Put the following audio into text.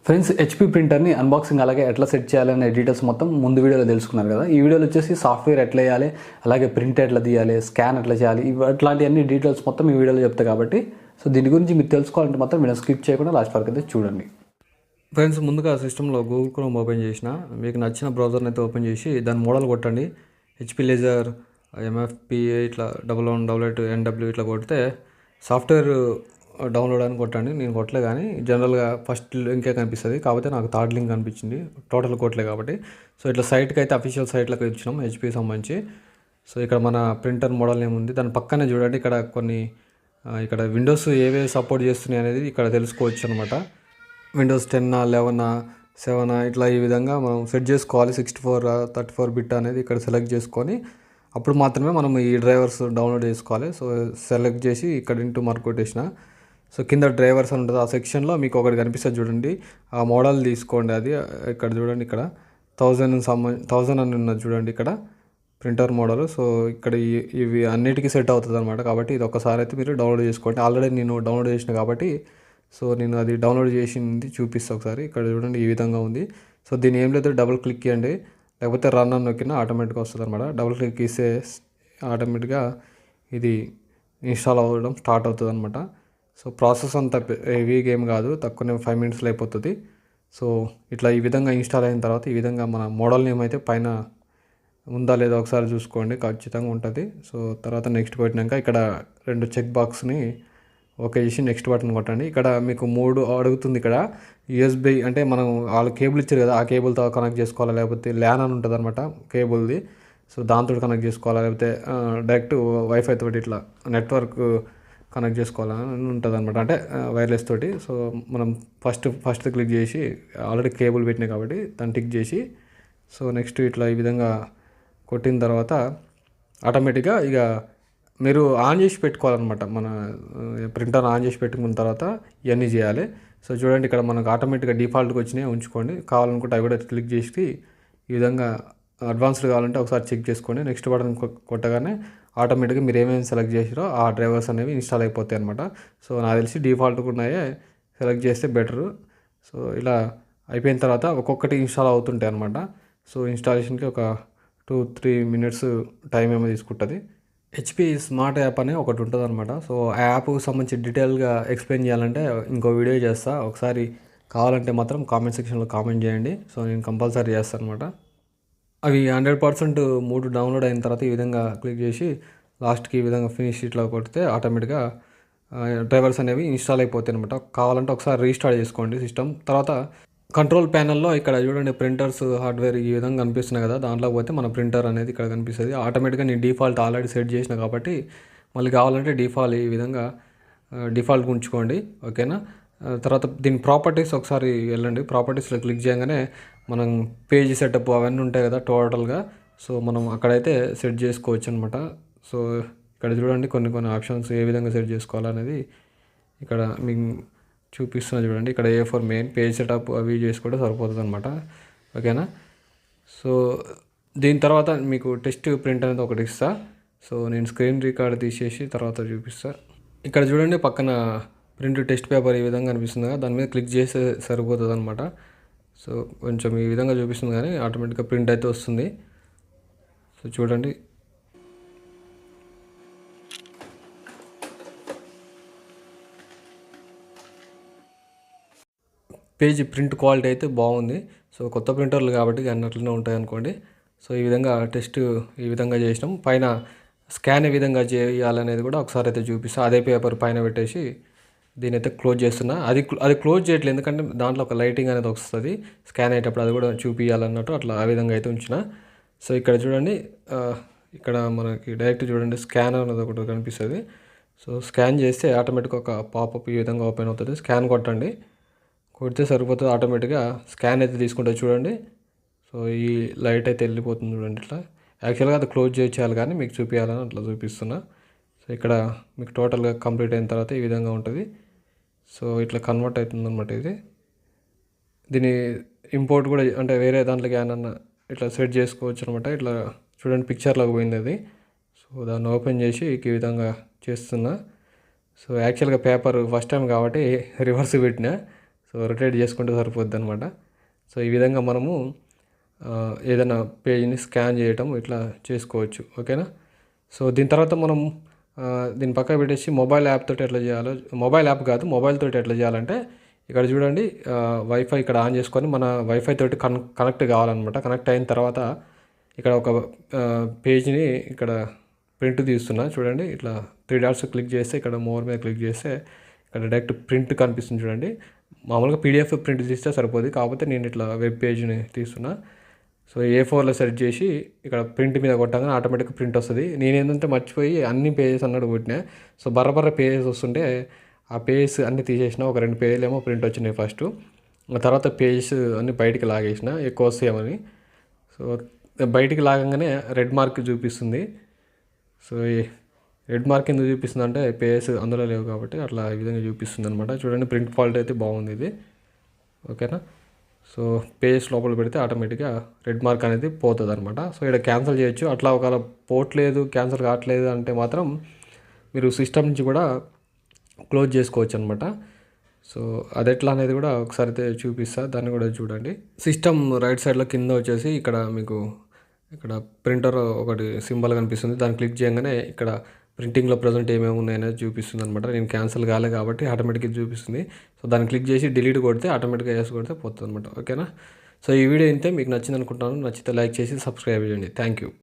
Friends, HP ప్రింటర్ని unboxing అలాగే ఎట్లా set చేయాలనే డీటెయిల్స్ మొత్తం ముందు వీడియోలో తెలుసుకున్నారు కదా. ఈ వీడియోలో వచ్చేసి సాఫ్ట్వేర్ ఎట్లా వేయాలి, అలాగే ప్రింట్ ఎట్లా తీయాలి, స్కాన్ ఎట్లా చేయాలి, అట్లాంటి అన్ని డీటెయిల్స్ మొత్తం ఈ వీడియోలో చెప్తాయి కాబట్టి దీని గురించి మీరు తెలుసుకోవాలంటే మాత్రం మీరు స్కిప్ చేయకుండా లాస్ట్ వరకు అయితే చూడండి. ఫ్రెండ్స్, ముందుగా సిస్టంలో గూగుల్ క్రోమ్ ఓపెన్ చేసిన మీకు నచ్చిన బ్రౌజర్ని అయితే ఓపెన్ చేసి దాని మోడల్ కొట్టండి. హెచ్పీ లేజర్ MFPA ఇట్లా 1188NW ఇట్లా కొడితే సాఫ్ట్వేర్ డౌన్లోడ్ అని కొట్టండి. నేను కొట్టలే, కానీ జనరల్గా ఫస్ట్ లింకే కనిపిస్తుంది, కాకపోతే నాకు థర్డ్ లింక్ కనిపించింది, టోటల్ కొట్టలే కాబట్టి. సో ఇట్లా సైట్కి అయితే అఫీషియల్ సైట్లకు ఇచ్చినాం హెచ్పీ సంబంధించి. సో ఇక్కడ మన ప్రింటర్ మోడల్ ఏముంది, దాని పక్కనే చూడండి ఇక్కడ కొన్ని ఇక్కడ విండోస్ ఏవే సపోర్ట్ చేస్తున్నాయి అనేది ఇక్కడ తెలుసుకోవచ్చు అనమాట. విండోస్ 10, 11, 7 ఇట్లా ఈ విధంగా మనం సెట్ చేసుకోవాలి. 64, 34 బిట్ అనేది ఇక్కడ సెలెక్ట్ చేసుకొని అప్పుడు మాత్రమే మనం ఈ డ్రైవర్స్ డౌన్లోడ్ చేసుకోవాలి. సో సెలెక్ట్ చేసి ఇక్కడ ఇంటూ మార్క్ కొట్టేసిన. సో కింద డ్రైవర్స్ అని ఉంటుంది, ఆ సెక్షన్లో మీకు ఒకటి కనిపిస్తుంది చూడండి, ఆ మోడల్ తీసుకోండి. అది ఇక్కడ చూడండి, ఇక్కడ 1000 అని ఉన్నది చూడండి ఇక్కడ ప్రింటర్ మోడల్. సో ఇక్కడ ఇవి అన్నిటికీ సెట్ అవుతుంది అనమాట. కాబట్టి ఇది ఒకసారి అయితే మీరు డౌన్లోడ్ చేసుకోండి. ఆల్రెడీ నేను డౌన్లోడ్ చేసిన కాబట్టి సో నేను అది డౌన్లోడ్ చేసింది చూపిస్తాను ఒకసారి. ఇక్కడ చూడండి ఈ విధంగా ఉంది. సో దీని ఏం లేదు, డబుల్ క్లిక్ ఇవ్వండి, లేకపోతే రన్ అని నొక్కినా ఆటోమేటిక్గా వస్తుంది అనమాట. డబుల్ క్లిక్ ఇస్తే ఆటోమేటిక్గా ఇది ఇన్స్టాల్ అవ్వడం స్టార్ట్ అవుతుంది అనమాట. సో ప్రాసెస్ అంత హెవీ గేమ్ కాదు, తక్కువనే 5 మినిట్స్లో అయిపోతుంది. సో ఇట్లా ఈ విధంగా ఇన్స్టాల్ అయిన తర్వాత ఈ విధంగా మన మోడల్ నేమ్ అయితే పైన ఉందా లేదా ఒకసారి చూసుకోండి, ఖచ్చితంగా ఉంటుంది. సో తర్వాత నెక్స్ట్ కొట్టినాక ఇక్కడ 2 చెక్ బాక్స్ని ఓకే చేసి నెక్స్ట్ బటన్ కొట్టండి. ఇక్కడ మీకు 3 అడుగుతుంది. ఇక్కడ USB అంటే మనం వాళ్ళు కేబుల్ ఇచ్చారు కదా, ఆ కేబుల్తో కనెక్ట్ చేసుకోవాలా, లేకపోతే ల్యాన్ అని ఉంటుంది అనమాట కేబుల్ది. సో దాంతో కనెక్ట్ చేసుకోవాలా, లేకపోతే డైరెక్ట్ వైఫై తోటి ఇట్లా నెట్వర్క్ కనెక్ట్ చేసుకోవాలని ఉంటుంది అనమాట, అంటే వైర్లెస్ తోటి. సో మనం ఫస్ట్ క్లిక్ చేసి ఆల్రెడీ కేబుల్ పెట్టినాయి కాబట్టి దాన్ని టిక్ చేసి సో నెక్స్ట్ ఇట్లా ఈ విధంగా కొట్టిన తర్వాత ఆటోమేటిక్గా ఇక మీరు ఆన్ చేసి పెట్టుకోవాలన్నమాట. మన ప్రింటర్ ఆన్ చేసి పెట్టుకున్న తర్వాత ఇవన్నీ చేయాలి. సో చూడండి ఇక్కడ మనకు ఆటోమేటిక్గా డిఫాల్ట్గా వచ్చినాయి, ఉంచుకోండి. కావాలనుకుంటే అవి కూడా క్లిక్ చేసి ఈ విధంగా అడ్వాన్స్డ్ కావాలంటే ఒకసారి చెక్ చేసుకోండి. నెక్స్ట్ బటన్ కొట్టగానే ఆటోమేటిక్గా మీరు ఏమేమి సెలెక్ట్ చేసారో ఆ డ్రైవర్స్ అనేవి ఇన్స్టాల్ అయిపోతాయి అనమాట. సో నాకు తెలిసి డిఫాల్ట్గా ఉన్నాయే సెలెక్ట్ చేస్తే బెటరు. సో ఇలా అయిపోయిన తర్వాత ఒక్కొక్కటి ఇన్స్టాల్ అవుతుంటాయి అనమాట. సో ఇన్స్టాలేషన్కి ఒక 2-3 మినిట్స్ టైం ఏమో తీసుకుంటుంది. హెచ్పీ స్మార్ట్ యాప్ అనే ఒకటి ఉంటుంది అనమాట. సో ఆ యాప్కి సంబంధించి డీటెయిల్గా ఎక్స్ప్లెయిన్ చేయాలంటే ఇంకో వీడియో చేస్తా, ఒకసారి కావాలంటే మాత్రం కామెంట్ సెక్షన్లో కామెంట్ చేయండి. సో నేను కంపల్సరీ చేస్తాను అనమాట. అవి 100% 3 డౌన్లోడ్ అయిన తర్వాత ఈ విధంగా క్లిక్ చేసి లాస్ట్కి ఈ విధంగా ఫినిష్ ఇట్లా కొడితే ఆటోమేటిక్గా డ్రైవర్స్ అనేవి ఇన్స్టాల్ అయిపోతాయి అనమాట. కావాలంటే ఒకసారి రీస్టార్ట్ చేసుకోండి సిస్టమ్. తర్వాత కంట్రోల్ ప్యానల్లో ఇక్కడ చూడండి ప్రింటర్స్ హార్డ్వేర్ ఈ విధంగా కనిపిస్తున్నాయి కదా, దాంట్లో పోతే మన ప్రింటర్ అనేది ఇక్కడ కనిపిస్తుంది. ఆటోమేటిక్గా నేను డిఫాల్ట్ ఆల్రెడీ సెట్ చేసిన కాబట్టి మళ్ళీ కావాలంటే డిఫాల్ట్ ఈ విధంగా డిఫాల్ట్గా ఉంచుకోండి, ఓకేనా. తర్వాత దీని ప్రాపర్టీస్ ఒకసారి వెళ్ళండి. ప్రాపర్టీస్లో క్లిక్ చేయగానే మనం పేజ్ సెటప్ అవన్నీ ఉంటాయి కదా టోటల్గా. సో మనం అక్కడైతే సెట్ చేసుకోవచ్చు అనమాట. సో ఇక్కడ చూడండి కొన్ని ఆప్షన్స్ ఏ విధంగా సెట్ చేసుకోవాలనేది ఇక్కడ మీకు చూపిస్తున్నా చూడండి. ఇక్కడ A4 మెయిన్ పేజ్ సెటప్ అవి చేసుకుంటే సరిపోతుంది అనమాట, ఓకేనా. సో దీని తర్వాత మీకు టెస్ట్ ప్రింట్ అనేది ఒకటి ఇస్తా. సో నేను స్క్రీన్ రికార్డ్ తీసేసి తర్వాత చూపిస్తా. ఇక్కడ చూడండి పక్కన ప్రింట్ టెస్ట్ పేపర్ ఈ విధంగా కనిపిస్తుంది కదా, దాని మీద క్లిక్ చేస్తే సరిపోతుంది అనమాట. సో కొంచెం ఈ విధంగా చూపిస్తుంది కానీ ఆటోమేటిక్గా ప్రింట్ అయితే వస్తుంది. సో చూడండి, పేజ్ ప్రింట్ క్వాలిటీ అయితే బాగుంది. సో కొత్త ప్రింటర్లు కాబట్టి అన్నట్లనే ఉంటాయి అనుకోండి. సో ఈ విధంగా టెస్ట్ ఈ విధంగా చేసినాం. పైన స్కాన్ ఏ విధంగా చేయాలనేది కూడా ఒకసారి అయితే చూపిస్తా. అదే పేపర్ పైన పెట్టేసి దీని అయితే క్లోజ్ చేస్తున్నా. అది క్లోజ్ చేయట్లేదు, ఎందుకంటే దాంట్లో ఒక లైటింగ్ అనేది వస్తుంది స్కాన్ అయ్యేటప్పుడు, అది కూడా చూపించాలన్నట్టు అట్లా ఆ విధంగా అయితే ఉంచిన. సో ఇక్కడ చూడండి, ఇక్కడ మనకి డైరెక్ట్ చూడండి స్కాన్ అనేది ఒకటి కనిపిస్తుంది. సో స్కాన్ చేస్తే ఆటోమేటిక్గా ఒక పాపప్ ఈ విధంగా ఓపెన్ అవుతుంది. స్కాన్ కొట్టండి, కొడితే సరిపోతుంది. ఆటోమేటిక్గా స్కాన్ అయితే తీసుకుంటుంది చూడండి. సో ఈ లైట్ అయితే వెళ్ళిపోతుంది చూడండి. ఇట్లా యాక్చువల్గా అది క్లోజ్ చేయాలి కానీ మీకు చూపించాలని అట్లా చూపిస్తున్నా. సో ఇక్కడ మీకు టోటల్గా కంప్లీట్ అయిన తర్వాత ఈ విధంగా ఉంటుంది. సో ఇట్లా కన్వర్ట్ అవుతుంది అనమాట ఇది. దీని ఇంపోర్ట్ కూడా అంటే వేరే దాంట్లోకి ఏమన్నా ఇట్లా సెట్ చేసుకోవచ్చు అనమాట. ఇట్లా చూడండి పిక్చర్లోకి పోయింది అది. సో దాన్ని ఓపెన్ చేసి ఈ విధంగా చేస్తున్నా. సో యాక్చువల్గా పేపర్ ఫస్ట్ టైం కాబట్టి రివర్స్ పెట్టినా. సో సో రొటేట్ చేసుకుంటే సరిపోద్ది అనమాట. సో ఈ విధంగా మనము ఏదైనా పేజ్ని స్కాన్ చేయటం ఇట్లా చేసుకోవచ్చు. ఓకేనా. సో దీని తర్వాత మనం దీని పక్కన పెట్టేసి మొబైల్ యాప్ తోటి ఎట్లా చేయాలో, మొబైల్ యాప్ కాదు మొబైల్ తోటి ఎట్లా చేయాలంటే ఇక్కడ చూడండి, వైఫై ఇక్కడ ఆన్ చేసుకొని మన వైఫై తోటి కనెక్ట్ కావాలన్నమాట. కనెక్ట్ అయిన తర్వాత ఇక్కడ ఒక పేజ్ని ఇక్కడ ప్రింట్ తీస్తున్నా చూడండి. ఇట్లా 3 డాట్స్ క్లిక్ చేస్తే ఇక్కడ మోర్ మీద క్లిక్ చేస్తే ఇక్కడ డైరెక్ట్ ప్రింట్ కనిపిస్తుంది చూడండి. మామూలుగా పీడిఎఫ్ ప్రింట్ తీస్తే సరిపోదు, కాకపోతే నేను ఇట్లా వెబ్ పేజ్ని తీస్తున్నా. సో A4లో సెర్చ్ చేసి ఇక్కడ ప్రింట్ మీద కొట్టగానే ఆటోమేటిక్గా ప్రింట్ వస్తుంది. నేనేంటంటే మర్చిపోయి అన్ని పేజెస్ అన్నాడు కొట్టినా. సో బర్ర పేజెస్ వస్తుంటే ఆ పేజెస్ అన్నీ తీసేసిన. ఒక 2 పేజీలు ఏమో ప్రింట్ వచ్చినాయి ఫస్ట్. తర్వాత పేజెస్ అన్నీ బయటికి లాగేసిన ఎక్కువ వస్తాయేమని. సో బయటికి లాగంగానే రెడ్ మార్క్ చూపిస్తుంది. సో ఈ రెడ్ మార్క్ ఎందుకు చూపిస్తుంది అంటే పేజెస్ అందులో లేవు కాబట్టి అట్లా ఈ విధంగా చూపిస్తుంది అనమాట. చూడండి ప్రింట్ క్వాలిటీ అయితే బాగుంది ఇది. ఓకేనా. సో పేజెస్ లోపల పెడితే ఆటోమేటిక్గా రెడ్ మార్క్ అనేది పోతుంది అనమాట. సో ఇక్కడ క్యాన్సిల్ చేయొచ్చు. అట్లా ఒకవేళ పోవట్లేదు క్యాన్సిల్ కావట్లేదు అంటే మాత్రం మీరు సిస్టమ్ నుంచి కూడా క్లోజ్ చేసుకోవచ్చు అనమాట. సో అది ఎట్లా అనేది కూడా ఒకసారి అయితే చూపిస్తా, దాన్ని కూడా చూడండి. సిస్టమ్ రైట్ సైడ్లో కింద వచ్చేసి ఇక్కడ మీకు ఇక్కడ ప్రింటర్ ఒకటి సింబల్ కనిపిస్తుంది. దాన్ని క్లిక్ చేయగానే ఇక్కడ ప్రింటింగ్లో ప్రజెంట్ ఏమేమి ఉన్నాయనేది చూపిస్తుంది అనమాట. నేను క్యాన్సిల్ కాలే కాబట్టి ఆటోమేటిక్గా చూపిస్తుంది. సో దాన్ని క్లిక్ చేసి డిలీట్ కొడితే ఆటోమేటిక్గా వేసి కొడితే పోతుంది అనమాట. ఓకేనా. సో ఈ వీడియో అయితే మీకు నచ్చింది అనుకుంటున్నాను. నచ్చితే లైక్ చేసి సబ్స్క్రైబ్ చేయండి. Thank you.